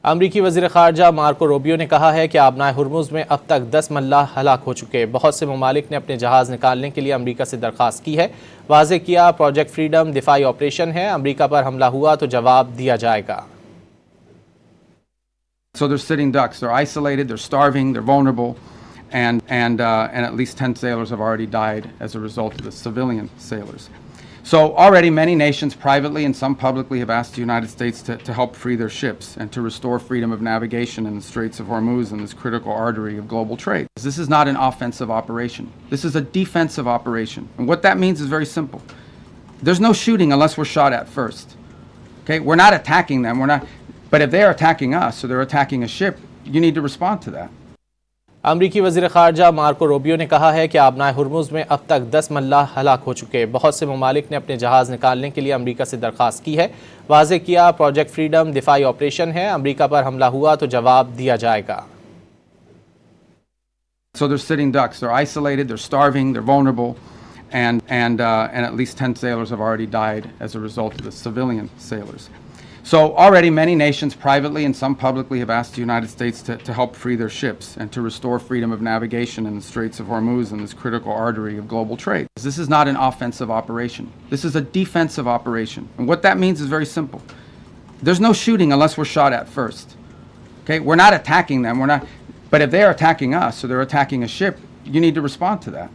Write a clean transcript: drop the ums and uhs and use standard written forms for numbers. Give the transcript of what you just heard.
امریکی وزیر خارجہ مارکو روبیو نے کہا ہے کہ آبنائے ہرمز میں اب تک 10 ملاح ہلاک ہو چکے۔ بہت سے ممالک نے اپنے جہاز نکالنے کے لیے امریکہ سے درخواست کی ہے۔ واضح کیا پروجیکٹ فریڈم دفاعی آپریشن ہے، امریکہ پر حملہ ہوا تو جواب دیا جائے گا۔ So they're sitting ducks, they're isolated, they're starving, they're vulnerable, and at least 10 sailors have already died as a result of the civilian sailors. So already many nations privately and some publicly have asked the United States to help free their ships and to restore freedom of navigation in the Straits of Hormuz and this critical artery of global trade. This is not an offensive operation. This is a defensive operation. And what that means is very simple. There's no shooting unless we're shot at first. Okay? We're not attacking them. But if they're attacking us or they're attacking a ship, you need to respond to that. امریکی وزیر خارجہ Marco Rubio نے کہا ہے کہ آبنائے Hormuz میں اب تک 10 ملاح ہلاک ہو چکے۔ بہت سے ممالک نے اپنے جہاز نکالنے کے لیے امریکہ سے درخواست کی ہے۔ واضح کیا پروجیکٹ فریڈم دفاعی آپریشن ہے، امریکہ پر حملہ ہوا تو جواب دیا جائے گا۔ So they're sitting ducks, they're isolated, they're starving, they're vulnerable, and at least 10 sailors have already died as a result of the civilian sailors. So already many nations privately and some publicly have asked the United States to help free their ships and to restore freedom of navigation in the Straits of Hormuz and this critical artery of global trade. This is not an offensive operation. This is a defensive operation. And what that means is very simple. There's no shooting unless we're shot at first. Okay? We're not attacking them. But if they're attacking us or they're attacking a ship, you need to respond to that.